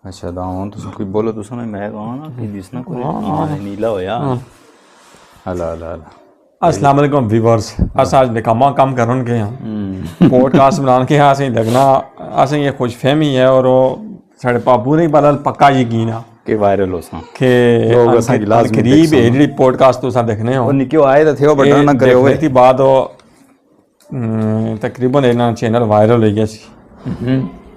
अच्छा तो हूँ तुम कोई बोलो तुस मैं कहा ना कि दिसना कोई हाँ नीला होया हला हला हला अस्सलाम वालेकुम व्यूअर्स अस आज निकामा काम करन के हैं पॉडकास्ट बनाने के असें लगना असें ये खुशफहमी है और साढ़े पापू ने पता पक्का यकीन है के वायरल हो सा कि लोग असां की लाजमी करीब है जी पॉडकास्ट तुसा देखने हो और निक्यो आए तो थे वो बड़ा ना करे हुए थी बाद तकरीबन इन्ना चैनल वायरल हो गया सी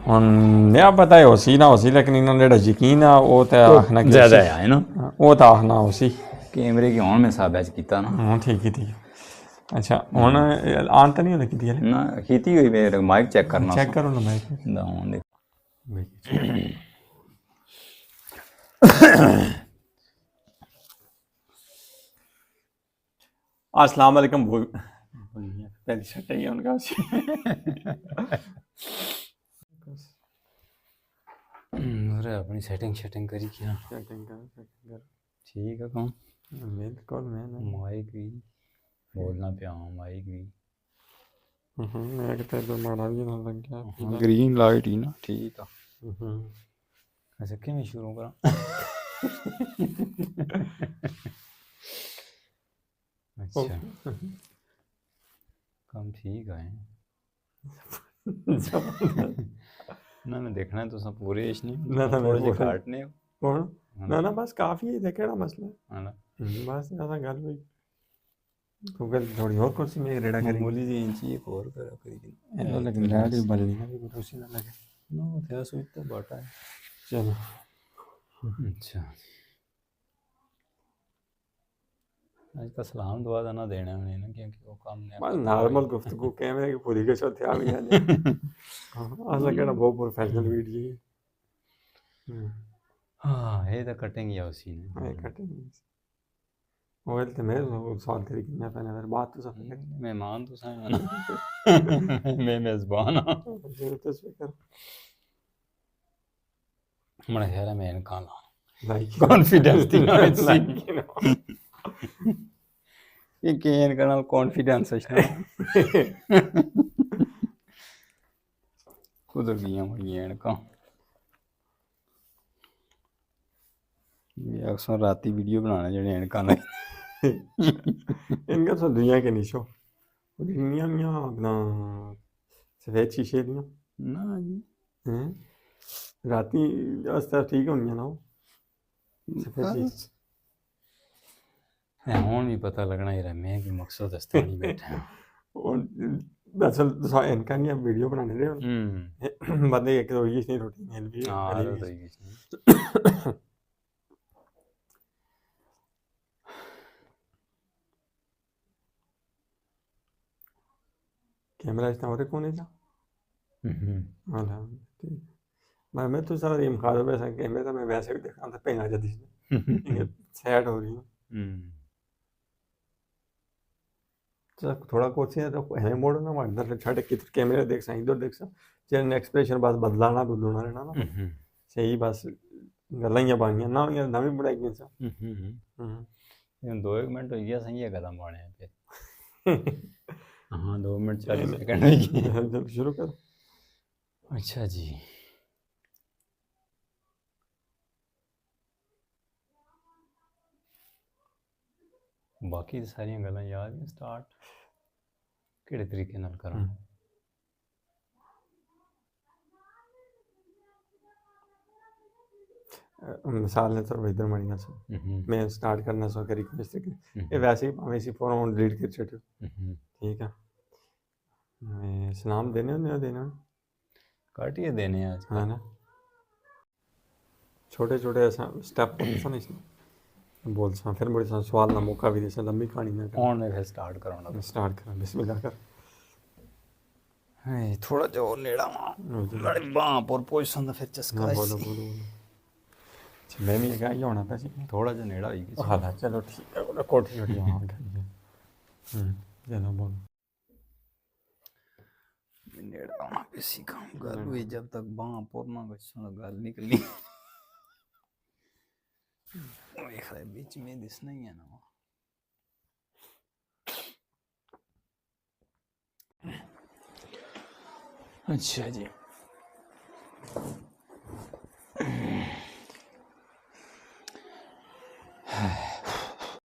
ਹੁਣ ਨਿਆ ਪਤਾ ਹੈ ਹੋਸੀ ਨਾ ਹੋਸੀ ਲੇਕਿन ਇਹਨਾਂ ਜਿਹੜਾ ਯਕੀਨ ਆ ਉਹ ਤਾਂ ਆਖਣਾ ਕਿ ज्यादा है ना ਉਹ ਤਾਂ ਆਖਣਾ ਹੋਸੀ कैमरे की ऑन में साबित किया ना ਹਾਂ ਠੀਕ ਹੈ ਅੱਛਾ ਹੁਣ ਆਨ ਤਾਂ ਨਹੀਂ ਹੋਣੀ ਕੀਤੀ ਹਲੇ ना खेती हुई मेरे माइक चेक करना ਚੈੱਕ ਕਰੋ ਨਾ ਮਾਈਕ ना ऑन देख अस्सलाम वालेकुम पहली शर्ट है उनका अरे अपनी सेटिंग सेटिंग करी क्या सेटिंग कर ठीक है कौन बिल्कुल मैं माइक भी बोलना पे हाँ माइक भी मैं कहता तो माड़ा भी ना लग गया ग्रीन लाइट ही ना ठीक है अच्छा कि मैं शुरू करा अच्छा कम ठीक है ना मैं देखना है तो सब पूरे इश नहीं ना थोड़े से काटने कौन ना बस काफी है देखेड़ा मसला है ना बस ऐसा गल हुई तो गल थोड़ी और कुर्सी में रेड़ा करी मामूली सी इंची एक और करा करी ऐसा लेकिन लाइट भी बदलनी है भी कुर्सी ना लगे ना वो तेरा स्विच तो बाटा है चलो अच्छा आज का सलाम दुआ देना देना उन्हें ना क्योंकि वो काम नहीं बस नॉर्मल गुफ्तगू कैमरे की पूरी के साथ आ गया हां असल केड़ा बहुत प्रोफेशनल वीडियो है हाँ ये तो कटिंग है उसी ने है कटिंग ओए तो मैं सवाल करी कितना पहले फिर बात तो सब मेहमान तो सां ना मैं मेजबान हां तो स्पीकर मड़ा ख्याल है मैं इनका ला लाइक कॉन्फिडेंस थी ना ये केन का कॉन्फिडेंस है कुदर गया मड़िया इनका ये अक्सर राती वीडियो बनाना जेडे इनका ने इनका तो दुनिया के निशो दुनिया में अपना सफेद शीशे दियां ना जी हैं राती अस्ता ठीक होनी ना सफेद शीशे हुन भी पता लगना ही रहा मैं कि मकसद हस्ता नहीं बैठा और दरअसल इनका नहीं वीडियो बनाने दे बंदे एक तो ये नहीं रोटी मेल भी हां तो ये कैमरा इतना और कौन है हां ठीक मैं तो सारा ये खाद वैसा कैमरा मैं वैसे भी देखा था पेंगा जदी सैड हो रही थोड़ा कुर्सी तो है मोड़ ना अंदर छड़ के कैमरा देख सा इधर देख सा चेहरे एक्सप्रेशन बस बदलाना बदलना रहना ना सही बस गल्लां ही बानियां ना ये नवी बनाई गई सा 2 मिनट हो गया सही है कदम बाने पे हाँ 2 मिनट 40 सेकंड हो गए शुरू कर अच्छा जी बाकी सारियां गल्लां याद ने स्टार्ट केड़े तरीके नाल करां मिसाल ने तो इधर मरी गल मैं स्टार्ट करना सो करी रिक्वेस्ट ये वैसे ही भाਵੇਂ सी फोन डिलीट कर छड़ो ठीक है मैं सलाम देने काटिए देने आज है ना छोटे छोटे ऐसा स्टेप होता ना इसमें बोल सा फिर बड़े सा सवाल ना मौका भी दे सा लंबी कहानी ना ऑन में फिर स्टार्ट कराना स्टार्ट कर बिस्मिल्लाह कर थोड़ा जो और नेड़ा लड़े बां पर पोजीशन दा फिर चस्का बोलो मैं भी क्या ही होना था थोड़ा जो नेड़ा ही हाँ चलो ठीक है वो कोठी छोटी वहाँ चलो बोलो नेड़ा होना किसी काम गल हुई जब तक बां पर ना कुछ गल निकली वो बीच में दिसना ही है ना अच्छा जी ਹਾਏ।